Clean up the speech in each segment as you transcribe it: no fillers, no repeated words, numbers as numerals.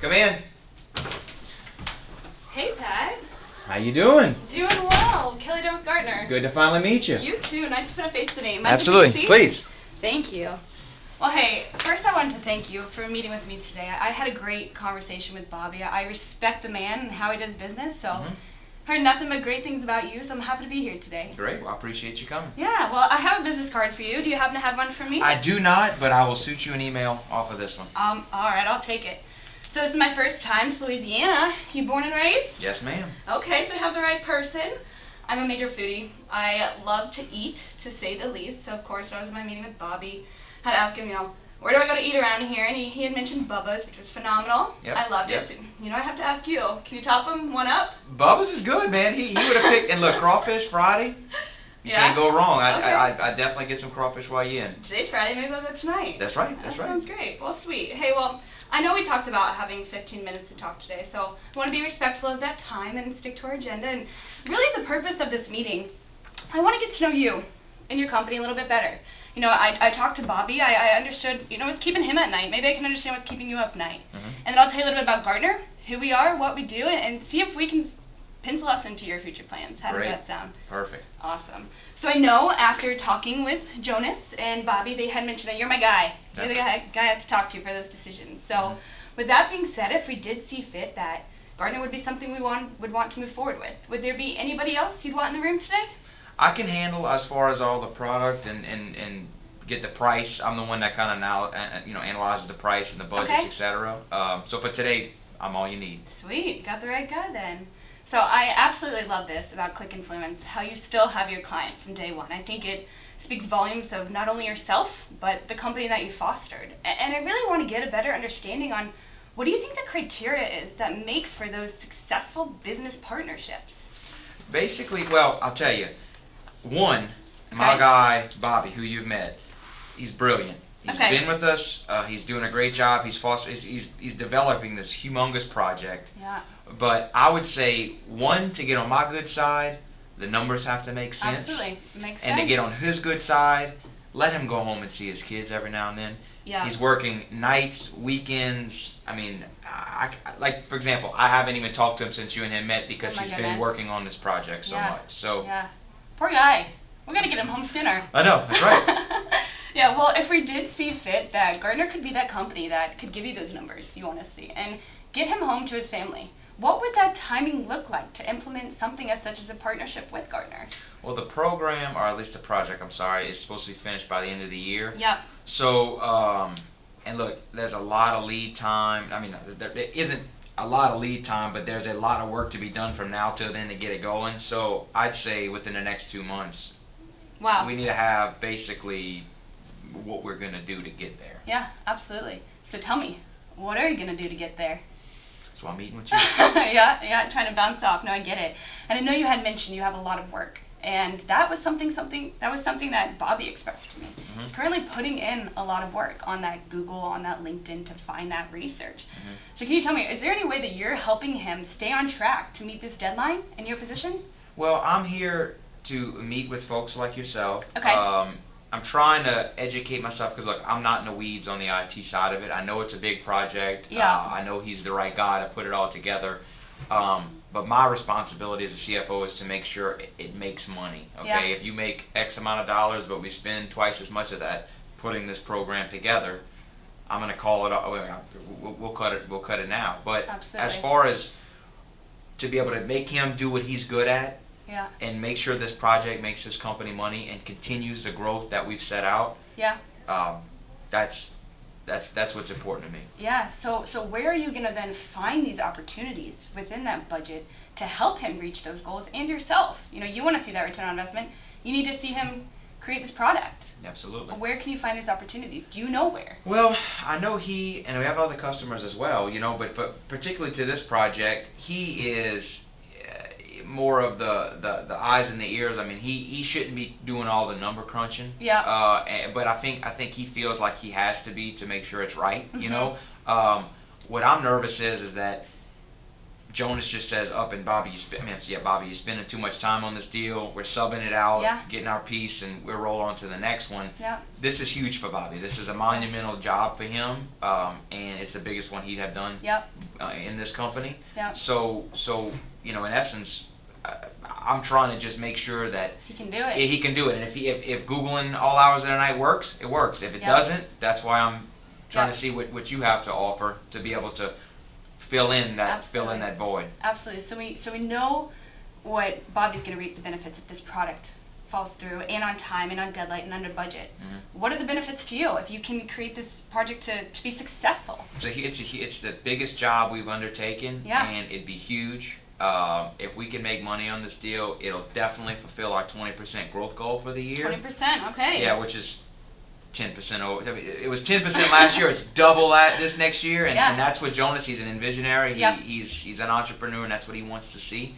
Come in. Hey, Pat. How you doing? Doing well. Kelly Jones Gardner. Good to finally meet you. You too. Nice to put a face to name. Mind Absolutely. Please. Thank you. Well, hey, first I wanted to thank you for meeting with me today. I had a great conversation with Bobby. I respect the man and how he does business, so heard nothing but great things about you, so I'm happy to be here today. Great. Well, I appreciate you coming. Yeah, well, I have a business card for you. Do you happen to have one for me? I do not, but I will shoot you an email off of this one. All right, I'll take it. So this is my first time to Louisiana. You born and raised? Yes, ma'am. Okay, so I have the right person. I'm a major foodie. I love to eat, to say the least. So, of course, when I was in my meeting with Bobby, I had to ask him, where do I go to eat around here? And he had mentioned Bubba's, which was phenomenal. Yep, I loved it. I have to ask you, can you top him one up? Bubba's is good, man. He would have picked, and look, Crawfish Friday, you can't go wrong. I definitely get some crawfish while you're in. Today's Friday, maybe I'll go tonight. That's right, That sounds great. Well, sweet. Hey, well, I know we talked about having 15 minutes to talk today, so I want to be respectful of that time and stick to our agenda. And really the purpose of this meeting, I want to get to know you and your company a little bit better. I talked to Bobby. I understood, what's keeping him at night. Maybe I can understand what's keeping you up at night. And then I'll tell you a little bit about Gardner, who we are, what we do, and see if we can pencil us into your future plans. How does that sound? Perfect. Awesome. So I know after talking with Jonas and Bobby, they had mentioned that you're my guy. You're the guy I have to talk to for those decisions. So with that being said, if we did see fit that Gardner would be something we would want to move forward with, would there be anybody else you'd want in the room today? I can handle as far as all the product and get the price. I'm the one that kind of now analyzes the price and the budget, etc. So for today, I'm all you need. Sweet, got the right guy then. So I absolutely love this about Click Influence, how you still have your client from day one. I think it speaks volumes of not only yourself, but the company that you fostered. And I really want to get a better understanding on what do you think the criteria is that makes for those successful business partnerships? Basically, well, I'll tell you. One, my guy, Bobby, who you've met, he's brilliant. He's been with us. He's doing a great job. He's developing this humongous project. Yeah. But I would say, one, to get on my good side, the numbers have to make sense. Absolutely. Makes sense. And to get on his good side, let him go home and see his kids every now and then. Yeah. He's working nights, weekends. I mean, like, for example, I haven't even talked to him since you and him met because he's been working on this project so much. So. Yeah. Poor guy. We're going to get him home sooner. I know. That's right. Yeah, well, if we did see fit that Gardner could be that company that could give you those numbers you want to see and get him home to his family, what would that timing look like to implement something as such as a partnership with Gardner? Well, the program, or at least the project, I'm sorry, is supposed to be finished by the end of the year. Yep. So, and look, there's a lot of lead time. I mean, there isn't a lot of lead time, but there's a lot of work to be done from now till then to get it going. So I'd say within the next 2 months, we need to have basically what we're going to do to get there. Yeah, absolutely. So tell me, what are you going to do to get there? That's why I'm meeting with you. Yeah, trying to bounce off. No, I get it. And I know you had mentioned you have a lot of work, and that was something that Bobby expressed to me. He's currently putting in a lot of work on that Google, on that LinkedIn to find that research. So can you tell me, is there any way that you're helping him stay on track to meet this deadline in your position? Well, I'm here to meet with folks like yourself. Okay. I'm trying to educate myself because, look, I'm not in the weeds on the IT side of it. I know it's a big project. Yeah. I know he's the right guy to put it all together. But my responsibility as a CFO is to make sure it makes money. Okay. Yeah. If you make X amount of dollars, but we spend twice as much of that putting this program together, I'm going to call it. We'll cut it. We'll cut it now. But as far as to be able to make him do what he's good at, and make sure this project makes this company money and continues the growth that we've set out. Yeah. That's what's important to me. Yeah. So where are you going to then find these opportunities within that budget to help him reach those goals and yourself? You want to see that return on investment. You need to see him create this product. Absolutely. Where can you find these opportunities? Do you know where? Well, I know and we have other customers as well, but particularly to this project, he is more of the eyes and the ears. I mean, he shouldn't be doing all the number crunching. Yeah. But I think he feels like he has to be to make sure it's right. What I'm nervous is that Jonas just says up and Bobby, Bobby, you're spending too much time on this deal. We're subbing it out, getting our piece, and we'll roll on to the next one. This is huge for Bobby. This is a monumental job for him, and it's the biggest one he'd have done in this company. So in essence, I'm trying to just make sure that he can do it. He can do it, and if Googling all hours of the night works, it works. If it doesn't, that's why I'm trying to see what you have to offer to be able to fill in that void. Absolutely. So we know what Bobby's going to reap the benefits if this product falls through, and on time, and on deadline, and under budget. What are the benefits to you if you can create this project to be successful? So it's the biggest job we've undertaken, and it'd be huge. If we can make money on this deal, it'll definitely fulfill our 20% growth goal for the year. 20%, okay. Yeah, which is 10% over. I mean, it was 10% last year. It's double that this next year, and that's what Jonas. He's an visionary. He's an entrepreneur, and that's what he wants to see.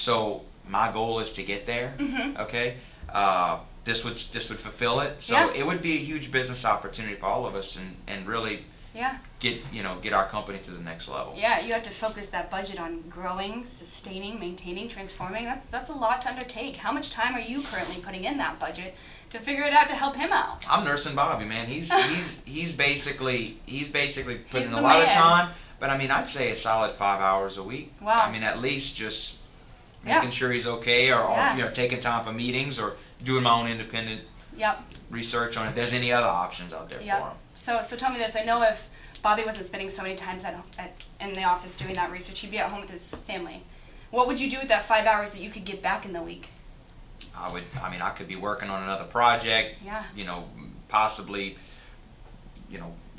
So my goal is to get there. Okay. This would fulfill it. So it would be a huge business opportunity for all of us, and really get our company to the next level. Yeah, you have to focus that budget on growing, sustaining, maintaining, transforming. That's a lot to undertake. How much time are you currently putting in that budget to figure it out to help him out? I'm nursing Bobby, man. He's basically putting in a lot of time, but I mean, I'd say a solid 5 hours a week. Wow. I mean, at least just making sure he's okay, or taking time for meetings, or doing my own independent research on if there's any other options out there for him. So tell me this. I know if Bobby wasn't spending so many times in the office doing that research, he'd be at home with his family. What would you do with that 5 hours that you could get back in the week? I could be working on another project. Possibly,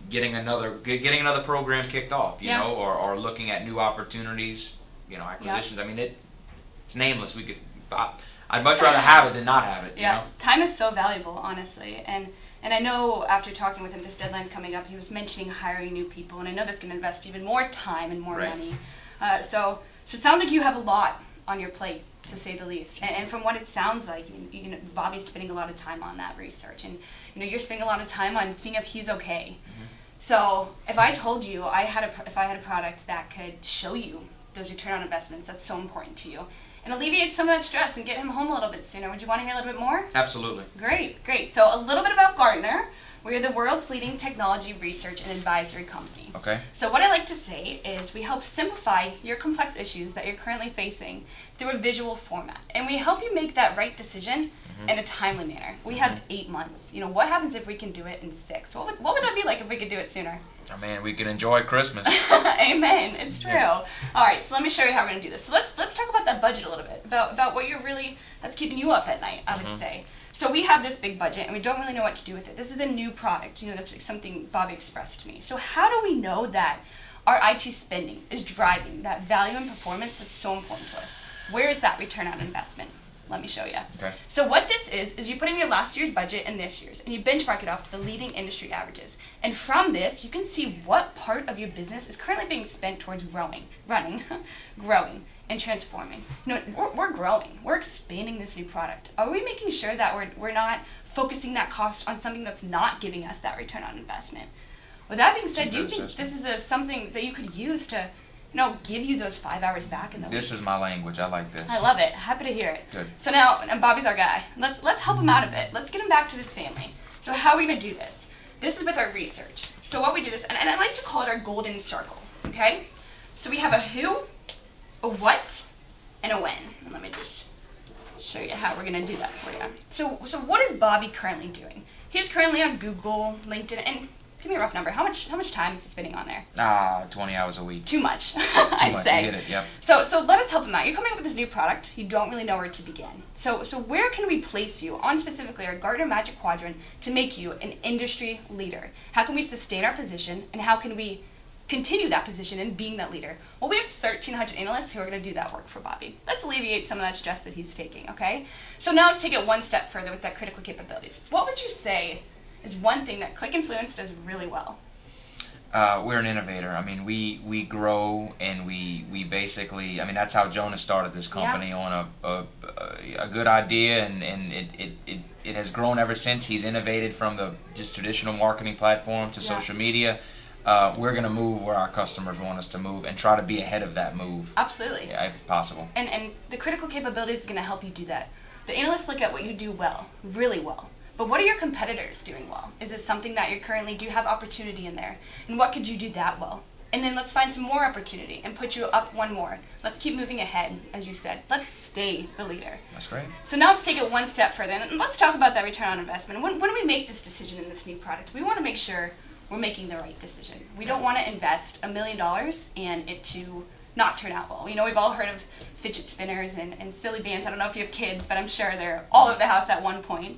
getting another program kicked off. You know, or looking at new opportunities. Acquisitions. I mean, it's nameless. I'd much rather have it than not have it. You know? Time is so valuable, honestly, and I know after talking with him, this deadline's coming up, he was mentioning hiring new people, and I know that's going to invest even more time and more money. So it sounds like you have a lot on your plate, to say the least. And from what it sounds like, Bobby's spending a lot of time on that research, and you're spending a lot of time on seeing if he's okay. So if I told you if I had a product that could show you those return on investments, that's so important to you, and alleviate some of that stress and get him home a little bit sooner, would you want to hear a little bit more? Absolutely. Great. So a little bit about Gartner. We're the world's leading technology research and advisory company. Okay. So what I like to say is we help simplify your complex issues that you're currently facing through a visual format, and we help you make that right decision in a timely manner. We have 8 months. What happens if we can do it in 6? What would that be like if we could do it sooner? Oh man, we could enjoy Christmas. Amen. It's true. All right, so let me show you how we're going to do this. So let's talk about that budget a little bit, about what that's keeping you up at night, I would say. So we have this big budget, and we don't really know what to do with it. This is a new product. That's something Bobby expressed to me. So how do we know that our IT spending is driving that value and performance that's so important to us? Where is that return on investment? Let me show you. Okay. So what this is you put in your last year's budget and this year's, and you benchmark it off the leading industry averages. And from this, you can see what part of your business is currently being spent towards growing, and transforming. We're growing. We're expanding this new product. Are we making sure that we're not focusing that cost on something that's not giving us that return on investment? With that being said, do you think this is something that you could use to give you those 5 hours back in the week? This is my language. I like this. I love it. Happy to hear it. Good. So now, and Bobby's our guy. Let's help him out a bit. Let's get him back to his family. So how are we going to do this? This is with our research. So what we did is, and I like to call it our golden circle, okay? So we have a who, a what, and a when. And let me just show you how we're going to do that for you. So what is Bobby currently doing? He's currently on Google, LinkedIn, and give me a rough number. How much time is he spending on there? 20 hours a week. Too much, I'd say. You get it, yep. So let us help him out. You're coming up with this new product. You don't really know where to begin. So where can we place you on specifically our Gartner Magic Quadrant to make you an industry leader? How can we sustain our position, and how can we continue that position in being that leader? Well, we have 1,300 analysts who are going to do that work for Bobby. Let's alleviate some of that stress that he's taking, okay? So now let's take it one step further with that critical capabilities. What would you say is one thing that ClickInfluence does really well? We're an innovator. I mean, we grow, and we basically, I mean, that's how Jonas started this company, on a good idea, and it has grown ever since. He's innovated from the just traditional marketing platform to social media. we're going to move where our customers want us to move and try to be ahead of that move. Absolutely. Yeah, if possible. And the critical capability is going to help you do that. The analysts look at what you do well, really well. But what are your competitors doing well? Is it something that you currently do have opportunity in there? And what could you do that well? And then let's find some more opportunity and put you up one more. Let's keep moving ahead, as you said. Let's stay the leader. That's great. So now let's take it one step further, and let's talk about that return on investment. When we make this decision in this new product, we want to make sure we're making the right decision. We don't want to invest $1 million and it to not turn out well. You know, we've all heard of fidget spinners and silly bands. I don't know if you have kids, but I'm sure they're all over the house at one point.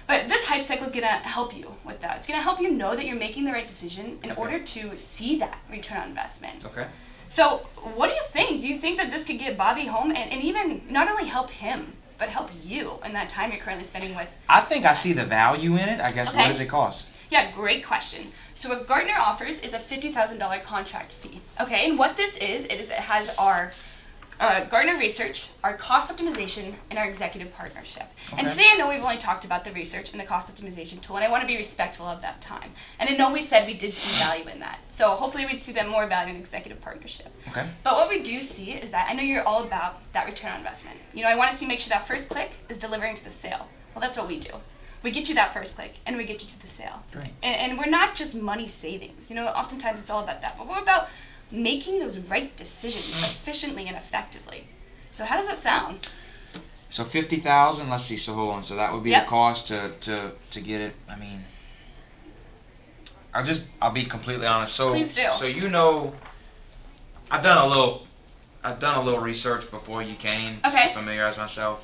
But this hype cycle is going to help you with that. It's going to help you know that you're making the right decision in order to see that return on investment. Okay. So what do you think? Do you think that this could get Bobby home and even not only help him, but help you in that time you're currently spending with? I think I see the value in it. I guess, Okay. What does it cost? Yeah, great question. So what Gartner offers is a $50,000 contract fee. Okay, and what this is it has our Gartner research, our cost optimization, and our executive partnership. Okay. And today I know we've only talked about the research and the cost optimization tool, and I want to be respectful of that time. And I know we said we did see value in that. So hopefully we'd see that more value in executive partnership. Okay. But what we do see is that I know you're all about that return on investment. You know, I want to make sure that first click is delivering to the sale. Well, that's what we do. We get you that first click, and we get you to the sale. Great. And we're not just money savings. You know, oftentimes it's all about that. But we're about making those right decisions efficiently and effectively. So how does that sound? So 50,000. Let's see. So hold on. So that would be Yep. the cost to get it. I mean, I'll be completely honest. So Please do. So you know, I've done a little research before you came. Okay. To familiarize myself.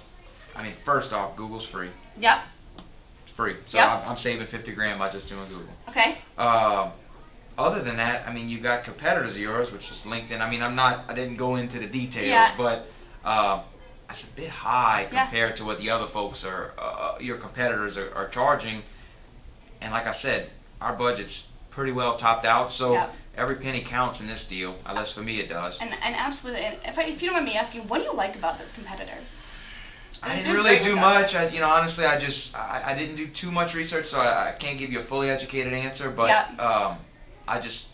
I mean, first off, Google's free. Yep. It's free. So Yep. I'm saving 50 grand by just doing Google. Okay. Other than that, I mean, you've got competitors of yours, which is LinkedIn. I mean, I didn't go into the details, Yeah. but that's a bit high Yeah. compared to what the other folks your competitors are charging. And like I said, our budget's pretty well topped out, so Yep. every penny counts in this deal. At least for me, it does. And absolutely. And if you don't mind me asking, what do you like about this competitor? I didn't It's really great do with much. Honestly, I didn't do too much research, so I can't give you a fully educated answer. But Yeah.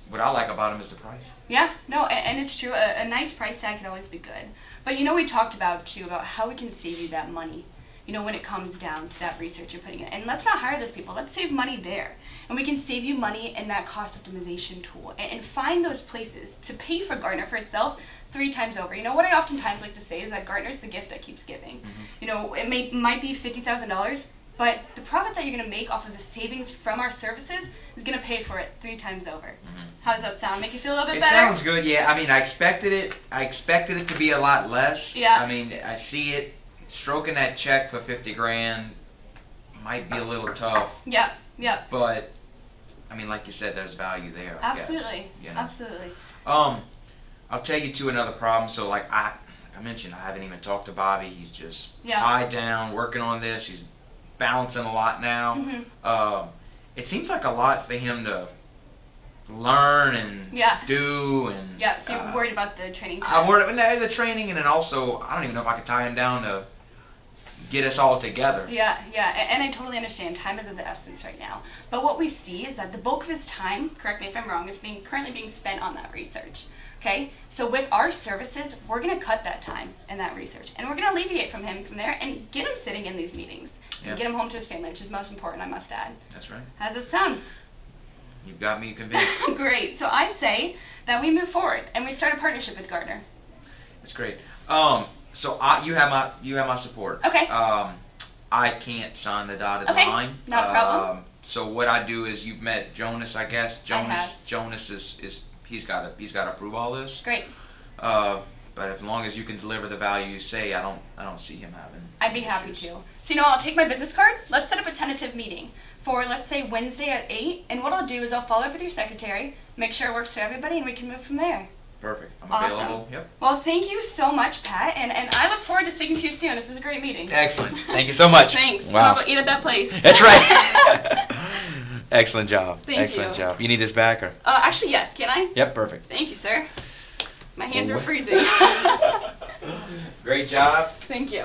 what I like about them is the price. Yeah, no, and it's true. A nice price tag can always be good. But you know, we talked about too about how we can save you that money. You know, when it comes down to that research you're putting in. And let's not hire those people. Let's save money there. And we can save you money in that cost optimization tool and find those places to pay for Gartner for itself 3 times over. You know, what I oftentimes like to say is that Gartner's the gift that keeps giving. Mm-hmm. You know, it might be $50,000, but the profit that you're going to make off of the savings from our services is going to pay for it 3 times over. Mm-hmm. How does that sound? Make you feel a little bit It better? sounds good, yeah. I mean, I expected it to be a lot less. Yeah. I mean, I see it. Stroking that check for 50 grand might be a little tough, Yep, yep. but I mean, like you said, there's value there. I Absolutely, guess, you know. absolutely. I'll tell you too another problem. So like I mentioned, I haven't even talked to Bobby. He's just Yeah. tied down, working on this. He's balancing a lot now. Mhm. It seems like a lot for him to learn and Yeah. do and. Yeah, so you're worried about the training time. I'm worried about the training, and then also I don't even know if I could tie him down to get us all together. Yeah, and I totally understand. Time is of the essence right now. But what we see is that the bulk of his time, correct me if I'm wrong, is currently being spent on that research. Okay? So with our services, we're going to cut that time and that research. And we're going to alleviate from him from there and get him sitting in these meetings. Yeah. And get him home to his family, which is most important, I must add. That's right. How does it sound? You've got me convinced. Great. So I say that we move forward and we start a partnership with Gartner. That's great. So you have my support. Okay. I can't sign the dotted Okay, line. not a problem. So what I do is you've met Jonas, I guess. I have. Jonas is he's got to approve all this. Great. But as long as you can deliver the value you say, I don't see him having. I'd be happy issues. to. So you know, I'll take my business card. Let's set up a tentative meeting for, let's say, Wednesday at 8. And what I'll do is I'll follow up with your secretary, make sure it works for everybody, and we can move from there. Perfect. I'm Awesome. available. Yep. Well, thank you so much, Pat, and I look forward to speaking to you soon. This is a great meeting. Excellent. Thank you so much. Thanks. Wow. I'll go eat at that place. That's right. Excellent job. Thank Excellent you. job. You need this back or? Actually, yes. Can I? Yep. Perfect. Thank you, sir. My hands are freezing. Great job. Thank you.